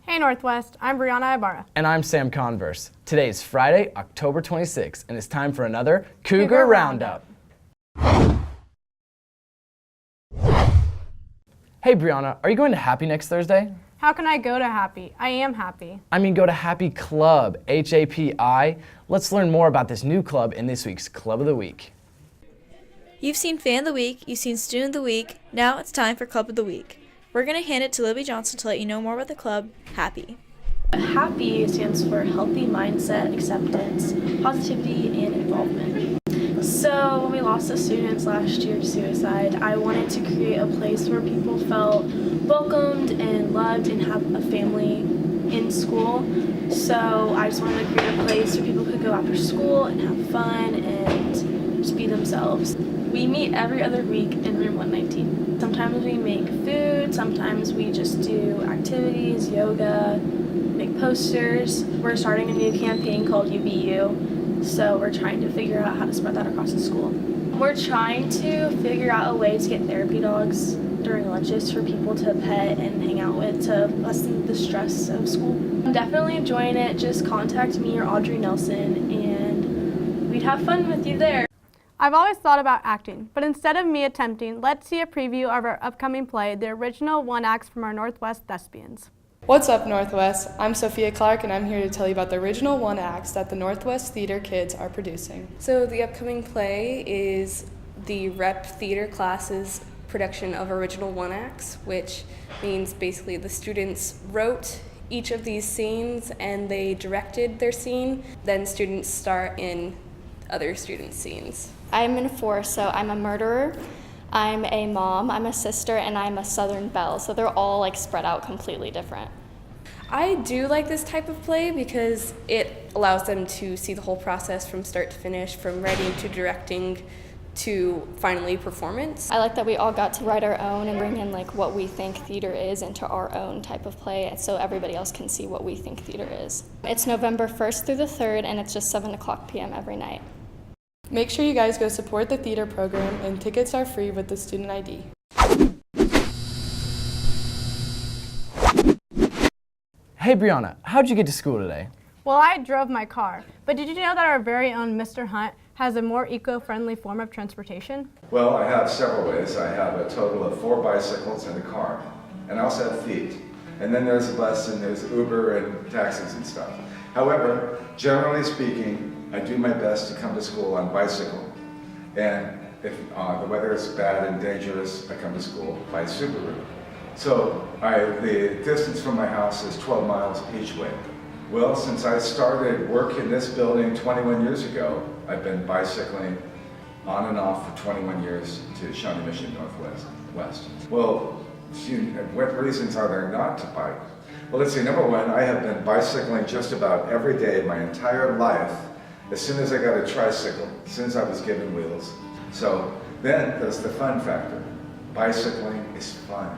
Hey Northwest, I'm Brianna Ibarra. And I'm Sam Converse. Today is Friday, October 26th, and it's time for another Cougar Roundup. Hey Brianna, are you going to Happy next Thursday? How can I go to Happy? I am happy. I mean, go to Happy Club, H-A-P-I. Let's learn more about this new club in this week's Club of the Week. You've seen Fan of the Week, you've seen Student of the Week, now it's time for Club of the Week. We're going to hand it to Libby Johnson to let you know more about the club, Happy. HAPPY stands for Healthy Mindset, Acceptance, Positivity, and Involvement. So when we lost the students last year to suicide, I wanted to create a place where people felt welcomed and loved and have a family in school. So I just wanted to create a place where people could go after school and have fun and just be themselves. We meet every other week in room 119. Sometimes we make food, sometimes we just do activities, yoga, make posters. We're starting a new campaign called UBU, so we're trying to figure out how to spread that across the school. We're trying to figure out a way to get therapy dogs during lunches for people to pet and hang out with to lessen the stress of school. I'm definitely enjoying it. Just contact me or Audrey Nelson and we'd have fun with you there. I've always thought about acting, but instead of me attempting, let's see a preview of our upcoming play, the original one act from our Northwest Thespians. What's up, Northwest? I'm Sophia Clark, and I'm here to tell you about the original one acts that the Northwest Theater kids are producing. So the upcoming play is the Rep Theater class's production of original one acts, which means basically the students wrote each of these scenes and they directed their scene. Then students star in other students' scenes. I'm in 4, so I'm a murderer, I'm a mom, I'm a sister, and I'm a Southern belle. So they're all like spread out completely different. I do like this type of play because it allows them to see the whole process from start to finish, from writing to directing to finally performance. I like that we all got to write our own and bring in like what we think theater is into our own type of play so everybody else can see what we think theater is. It's November 1st through the 3rd, and it's just 7:00 p.m. every night. Make sure you guys go support the theater program, and tickets are free with the student ID. Hey Brianna, how'd you get to school today? Well, I drove my car, but did you know that our very own Mr. Hunt has a more eco-friendly form of transportation? Well, I have several ways. I have a total of 4 bicycles and a car, and I also have feet. And then there's a bus and there's Uber and taxis and stuff. However, generally speaking, I do my best to come to school on bicycle. And if the weather is bad and dangerous, I come to school by Subaru. So the distance from my house is 12 miles each way. Well, since I started work in this building 21 years ago, I've been bicycling on and off for 21 years to Shawnee Mission Northwest. Well, what reasons are there not to bike? Well, let's see, number one, I have been bicycling just about every day my entire life as soon as I got a tricycle, as soon as I was given wheels. So then there's the fun factor. Bicycling is fun.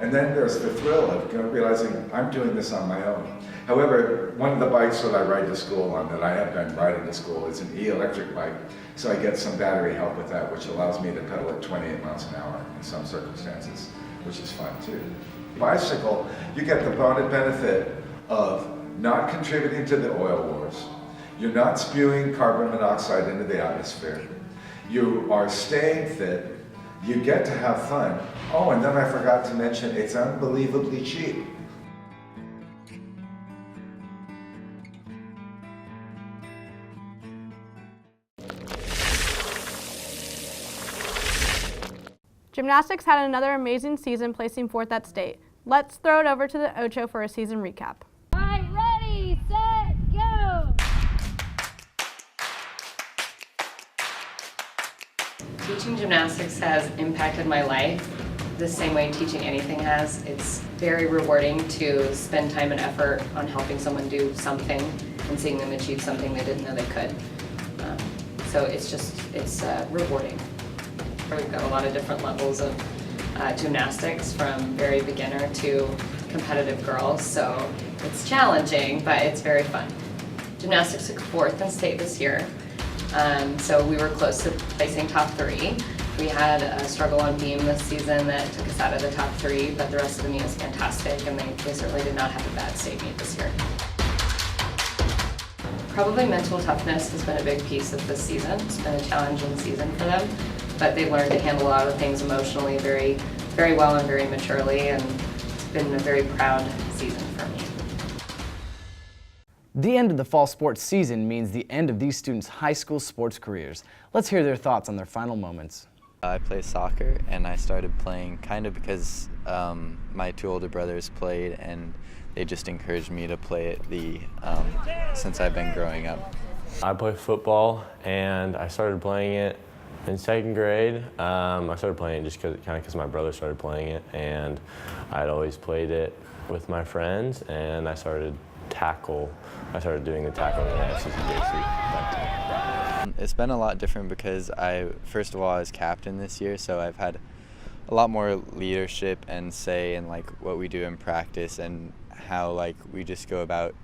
And then there's the thrill of realizing I'm doing this on my own. However, one of the bikes that I ride to school on, that I have been riding to school, is an e-electric bike. So I get some battery help with that, which allows me to pedal at 28 miles an hour in some circumstances, which is fun too. Bicycle, you get the benefit of not contributing to the oil wars. You're not spewing carbon monoxide into the atmosphere. You are staying fit. You get to have fun. Oh, and then I forgot to mention, it's unbelievably cheap. Gymnastics had another amazing season, placing 4th at state. Let's throw it over to the Ocho for a season recap. All right, ready, set, go! Teaching gymnastics has impacted my life the same way teaching anything has. It's very rewarding to spend time and effort on helping someone do something and seeing them achieve something they didn't know they could. So it's rewarding. We've got a lot of different levels of gymnastics, from very beginner to competitive girls, so it's challenging, but it's very fun. Gymnastics took 4th in state this year, so we were close to placing top 3. We had a struggle on beam this season that took us out of the top 3, but the rest of the meet was fantastic, and they certainly did not have a bad state meet this year. Probably mental toughness has been a big piece of this season. It's been a challenging season for them, but they've learned to handle a lot of things emotionally very, very well and very maturely, and it's been a very proud season for me. The end of the fall sports season means the end of these students' high school sports careers. Let's hear their thoughts on their final moments. I play soccer, and I started playing kind of because my 2 older brothers played, and they just encouraged me to play it since I've been growing up. I play football, and I started playing it in 2nd grade. I started playing it just because my brother started playing it, and I'd always played it with my friends, and I started doing the tackle in the FCCJC. It's been a lot different because first of all, I was captain this year, so I've had a lot more leadership and say in like what we do in practice and how like we just go about,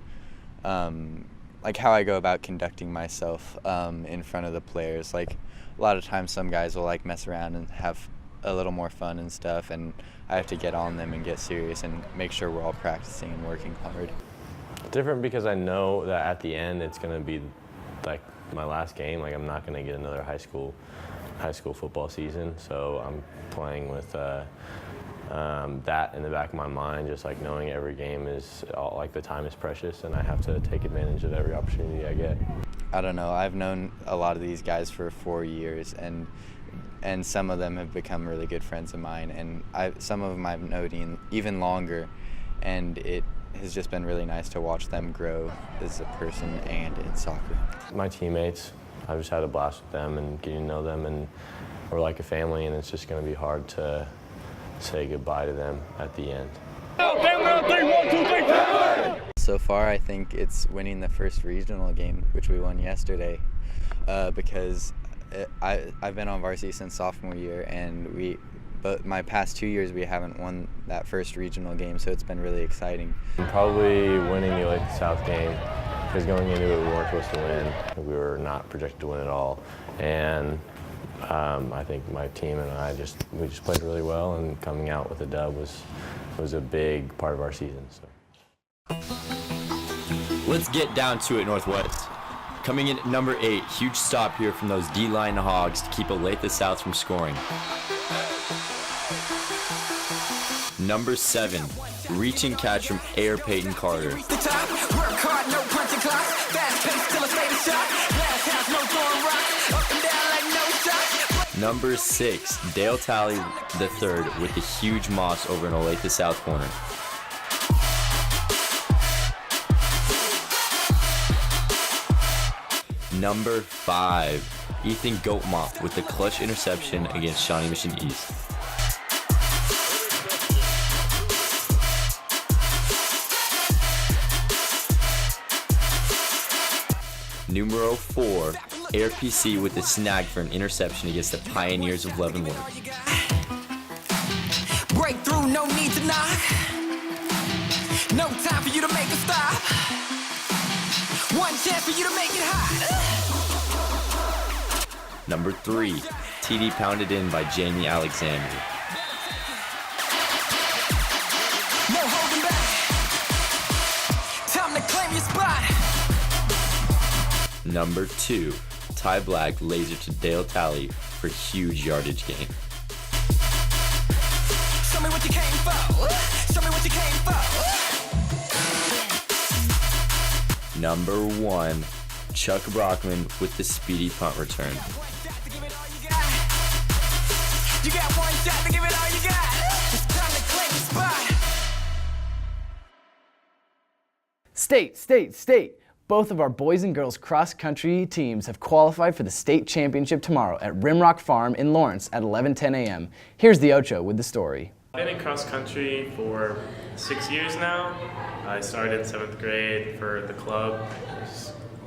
like how I go about conducting myself in front of the players. Like a lot of times some guys will like mess around and have a little more fun and stuff, and I have to get on them and get serious and make sure we're all practicing and working hard. Different because I know that at the end it's going to be like my last game. Like I'm not going to get another high school football season, so I'm playing with that in the back of my mind, just like knowing every game is like the time is precious, and I have to take advantage of every opportunity I get. I don't know. I've known a lot of these guys for 4 years, and some of them have become really good friends of mine, and some of them I've known even longer, and it has just been really nice to watch them grow as a person and in soccer. My teammates, I've just had a blast with them and getting to know them, and we're like a family, and it's just going to be hard to say goodbye to them at the end. So far, I think it's winning the first regional game, which we won yesterday, because I've been on varsity since sophomore year, but my past 2 years we haven't won that first regional game, so it's been really exciting. Probably winning the Lake South game, because going into it we weren't supposed to win. We were not projected to win at all, and I think my team and we just played really well, and coming out with a dub was a big part of our season. So. Let's get down to it, Northwest. Coming in at number 8, huge stop here from those D-line Hogs to keep Olathe South from scoring. Number 7, reach and catch from Air Peyton Carter. Number 6, Dale Talley III with the huge moss over in Olathe South corner. Number 5, Ethan Goatmop with the clutch interception against Shawnee Mission East. Numero 4, Air PC with the snag for an interception against the Pioneers of Leavenworth. Breakthrough, no need to knock. No time for you to make a stop. One chance for you to make it hot. Number 3, TD pounded in by Jamie Alexander. No holding back. Time to claim your spot. Number 2, Ty Black laser to Dale Talley for huge yardage gain. Show me what you came for. Show me what you came for. Number 1, Chuck Brockman with the speedy punt return. You got one shot to give it all you got. It's time to claim your spot. State. Both of our boys and girls cross-country teams have qualified for the state championship tomorrow at Rimrock Farm in Lawrence at 11:10 a.m. Here's the Ocho with the story. I've been in cross-country for 6 years now. I started in 7th grade for the club,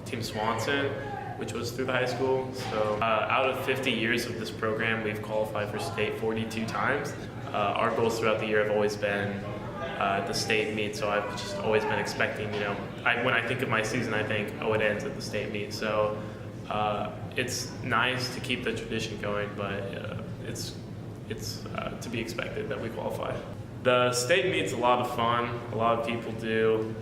Team Swanson, which was through the high school. So out of 50 years of this program, we've qualified for state 42 times. Our goals throughout the year have always been at the state meet, so I've just always been expecting, when I think of my season, I think, oh, it ends at the state meet. So it's nice to keep the tradition going, but it's to be expected that we qualify. The state meet's a lot of fun. A lot of people do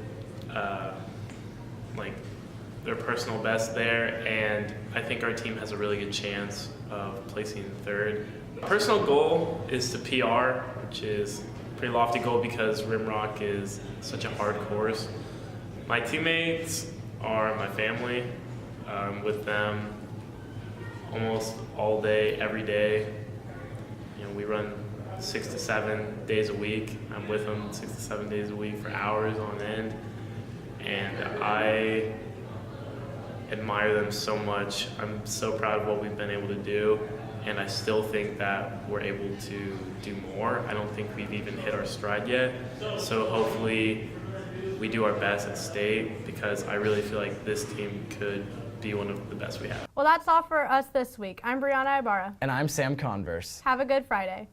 their personal best there, and I think our team has a really good chance of placing third. Personal goal is to PR, which is a pretty lofty goal because Rimrock is such a hard course. My teammates are my family. I'm with them almost all day, every day. We run 6 to 7 days a week. I'm with them 6 to 7 days a week for hours on end. And I admire them so much. I'm so proud of what we've been able to do. And I still think that we're able to do more. I don't think we've even hit our stride yet. So hopefully we do our best at state, because I really feel like this team could be one of the best we have. Well, that's all for us this week. I'm Brianna Ibarra. And I'm Sam Converse. Have a good Friday.